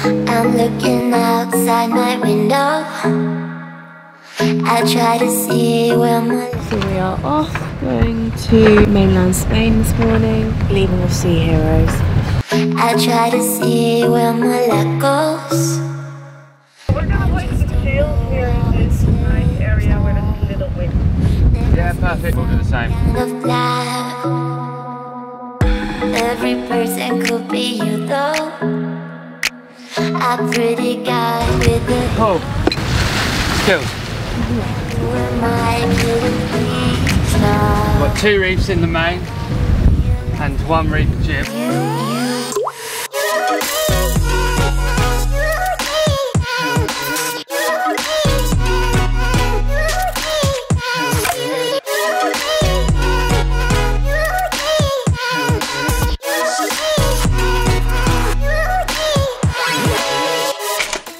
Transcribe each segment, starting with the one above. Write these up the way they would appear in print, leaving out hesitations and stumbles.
I'm looking outside my window. I try to see where my... So we are off, going to mainland Spain this morning, leaving with Sea Heroes. I try to see where my luck goes. We're going to wait for the field here in this nice area where there's a little wind. Yeah, perfect. We'll do the same. Of black. Every person could be you though. A pretty guy with a... Oh, skills. Got 2 reefs in the main and 1 reef jib.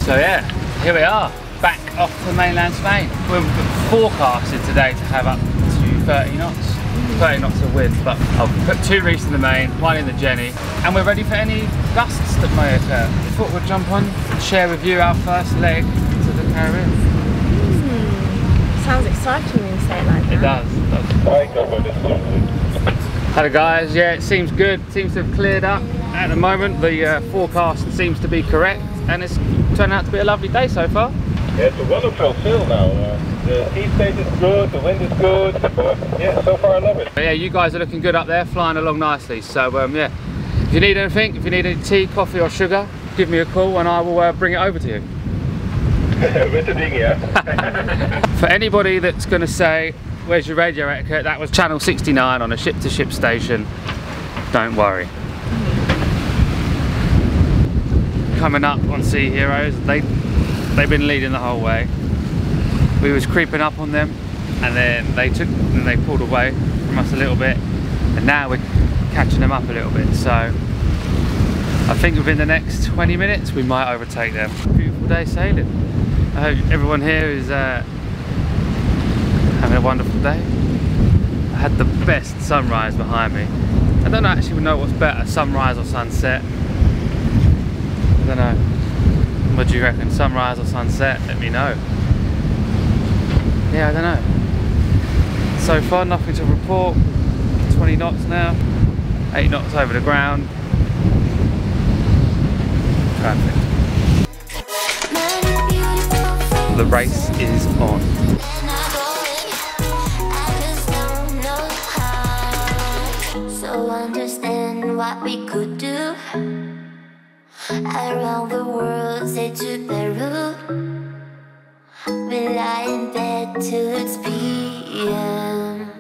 So yeah, here we are, back off to mainland Spain. We're forecasted today to have up to 30 knots. 30 knots of wind, but I'll put 2 reefs in the main, 1 in the Jenny, and we're ready for any gusts that may occur. I thought we'd jump on and share with you our first leg to the Caribbean. Sounds exciting when you say it like that. It does. Hello guys, yeah, it seems good. It seems to have cleared up at the moment. The forecast seems to be correct, and it's turned out to be a lovely day so far. Yeah, it's a wonderful sail now. The heat state is good, the wind is good. Yeah, so far I love it. But yeah, you guys are looking good up there, flying along nicely. So yeah, if you need anything, if you need any tea, coffee or sugar, give me a call and I will bring it over to you. With the dinghy, yeah. For anybody that's going to say, where's your radio etiquette, that was channel 69 on a ship-to-ship station, don't worry. Coming up on Sea Heroes, they've been leading the whole way. We was creeping up on them, and then they pulled away from us a little bit, and now we're catching them up a little bit. So I think within the next 20 minutes we might overtake them. Beautiful day sailing. I hope everyone here is having a wonderful day. I had the best sunrise behind me. I don't actually know what's better, sunrise or sunset. I don't know. What do you reckon, sunrise or sunset? Let me know. Yeah, I don't know. So far, nothing to report. 20 knots now. 8 knots over the ground. Traffic. The race is on. So understand what we could do. Around the world, say to Peru. We lie in bed till it's PM.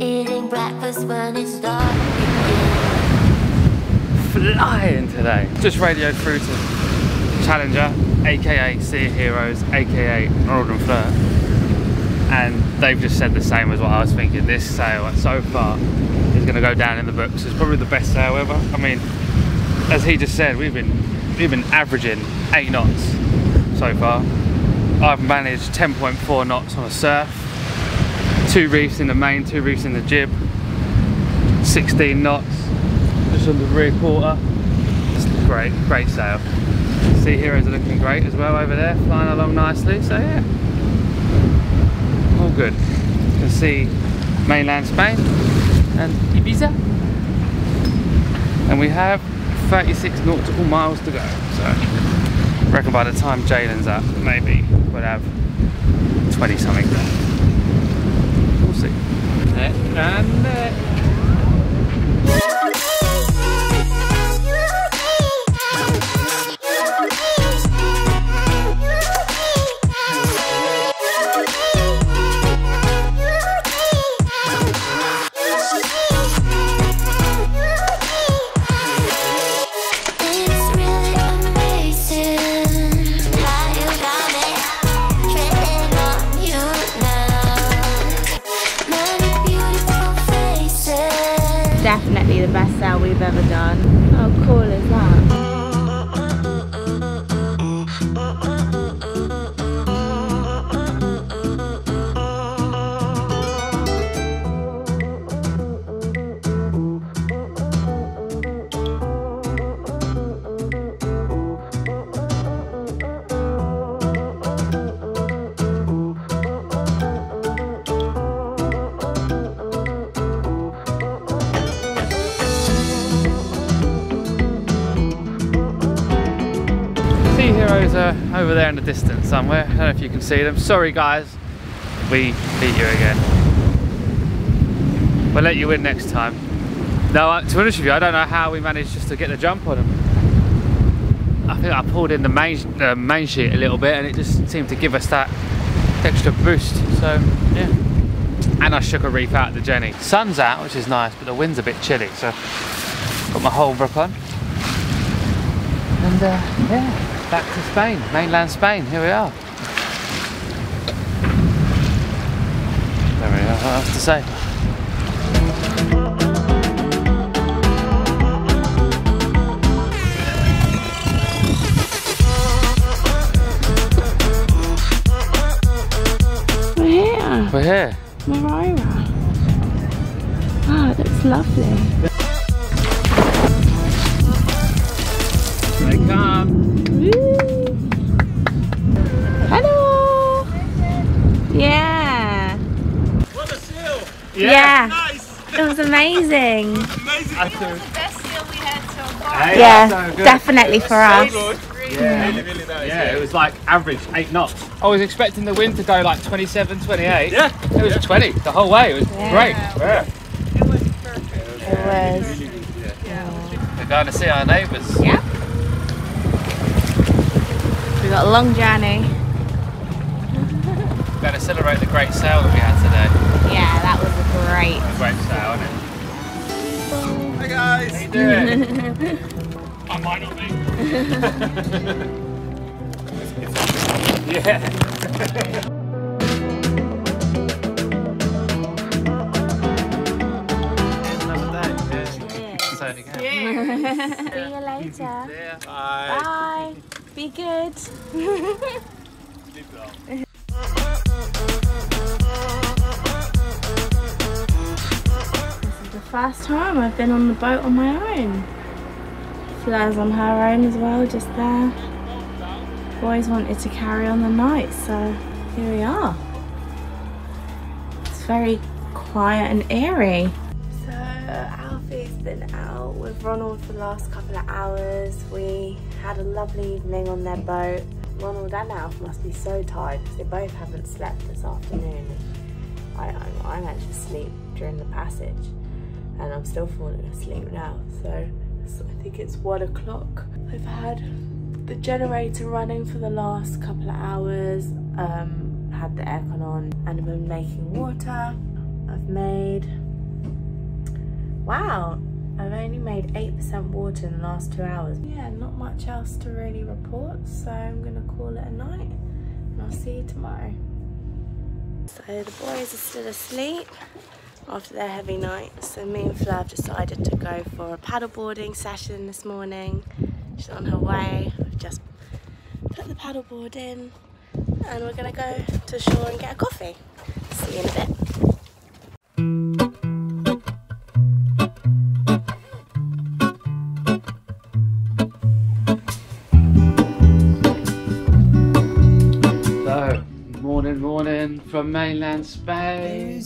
Eating breakfast when it's dark again. Flying today. Just radioed through to Challenger, aka Sea Heroes, aka Northern Flirt, and they've just said the same as what I was thinking. This sail so far is going to go down in the books. It's probably the best sail ever. I mean, as he just said, we've been averaging 8 knots so far. I've managed 10.4 knots on a surf, 2 reefs in the main, 2 reefs in the jib, 16 knots just on the rear quarter. It's great, great sail. Sea Heroes are looking great as well over there, flying along nicely. So yeah, all good. You can see mainland Spain and Ibiza, and we have 36 nautical miles to go. So I reckon by the time Jalen's up, maybe we'll have 20 something there. We'll see. Neck and neck. Definitely the best sail we've ever done. How cool is that? sea heroes are over there in the distance somewhere. I don't know if you can see them. Sorry guys, we beat you again. We'll let you win next time. No, to be honest with you, I don't know how we managed just to get the jump on them. I think I pulled in the main sheet a little bit and it just seemed to give us that extra boost. So yeah. And I shook a reef out to Jenny. Sun's out, which is nice, but the wind's a bit chilly, so got my Holbrook on. And yeah, back to Spain, mainland Spain, here we are. Don't really know what else to say. We're here. Moraira. Oh, it looks lovely. They come. Woo. Hello. Yeah. What a seal! Yeah. Nice! It was amazing. Amazing! It was the best seal we had so far. Hey, Yeah, that's so good. definitely for us. Good. Yeah. Really, really nice. Yeah, it was like average 8 knots. I was expecting the wind to go like 27, 28. Yeah. It was 20 the whole way. It was great. Yeah. It was perfect. It was. We're going to see our neighbours. Yeah. We got a long journey. We're going to celebrate the great sail that we had today. Yeah, that was a great. Great sail, isn't it? Hi guys! How you doing? I might not be. Yeah. See you later. Bye. Bye. Be good. This is the first time I've been on the boat on my own. Fleur's on her own as well, just there. Boys wanted to carry on the night, so here we are. It's very quiet and eerie. So Alfie's been out with Ronald for the last couple of hours. We had a lovely evening on their boat. Ronald and Alf must be so tired because they both haven't slept this afternoon. I managed to sleep during the passage and I'm still falling asleep now. So I think it's 1 o'clock. I've had the generator running for the last couple of hours, had the aircon on, and I've been making water. I've made, wow, I've only made 8% water in the last 2 hours. Yeah, not much else to really report, so I'm gonna call it a night and I'll see you tomorrow. So the boys are still asleep after their heavy night, so me and Fleur have decided to go for a paddleboarding session this morning. She's on her way. We've just put the paddleboard in and we're gonna go to shore and get a coffee. See you in a bit. So, morning from mainland Spain.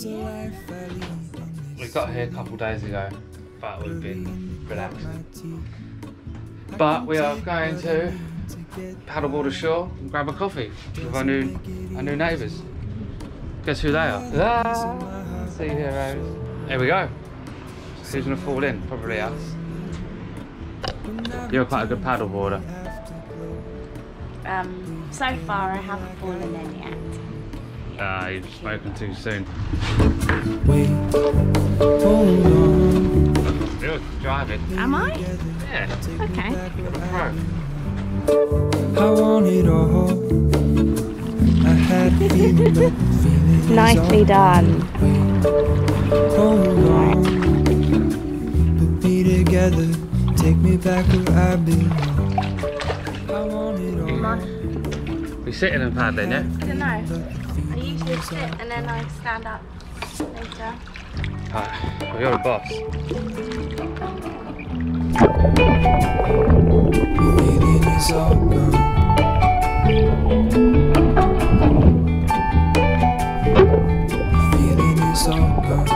We got here a couple days ago, but we've been relaxing. But we are going to paddleboard ashore and grab a coffee with our new neighbours. Guess who they are? Sea heroes. Here we go. Who's gonna fall in? Probably us. You're quite a good paddleboarder. So far I haven't fallen in yet. You've spoken too soon. Wait, hold on. You're driving. Am I? Yeah. Okay. You're the pro. I want it all. I had a feeling, but the feeling is Nicely all. done. Wait, hold on. Put me together, take me back where I belong. I want it all. We sitting and paddling, yeah? I don't know. I usually sit and then I stand up later. Alright, well, you're a boss. The feeling is all gone. The feeling is all gone.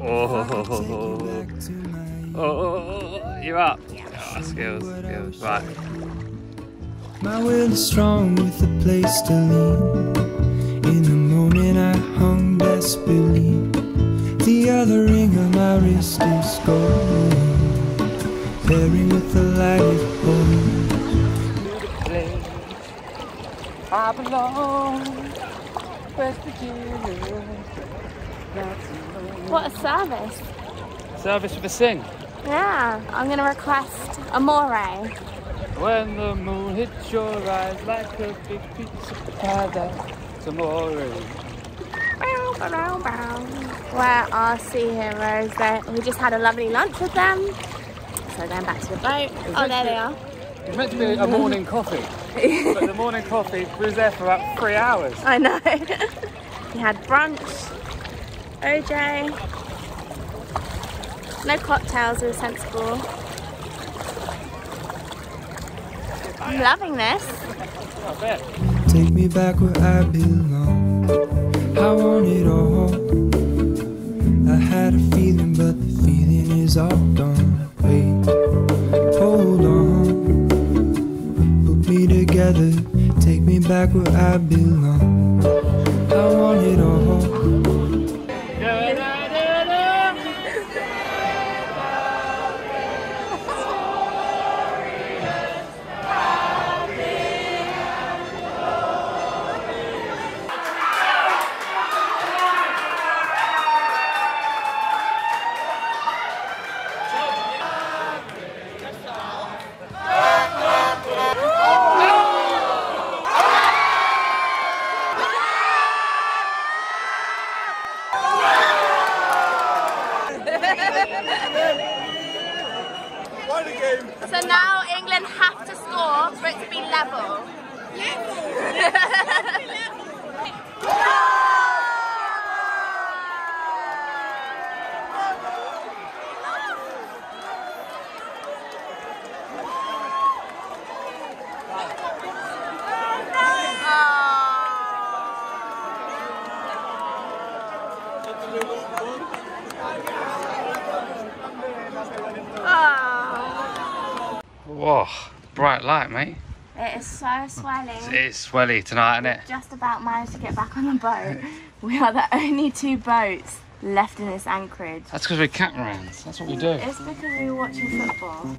Oh. Back to my Oh, you're up. Yeah. Oh, skills. Right. My will is strong with a place to lean. In the moment I hung desperately. The other ring on my wrist is gold, pairing with the light it holds. I belong, West Virginia. What a service. Service with a sing. Yeah, I'm going to request a Moraira. When the moon hits your eyes like a big piece of paradise, tomorrow. Where are sea heroes? We just had a lovely lunch with them. So going back to the boat. Oh, there they are. It's meant to be a morning coffee, but the morning coffee was there for about 3 hours. I know. We had brunch, OJ. No cocktails, we were sensible. I'm loving this. I bet. Take me back where I belong. I want it all. I had a feeling, but the feeling is all gone. Wait, hold on. Put me together. Take me back where I belong. I want it all. So now England have to score for it to be level. Whoa, bright light, mate. It is so swelling. It's swelly tonight, isn't it? Just about managed to get back on the boat. We are the only 2 boats left in this anchorage. That's because we're catamarans. That's what we do. It's because we were watching football.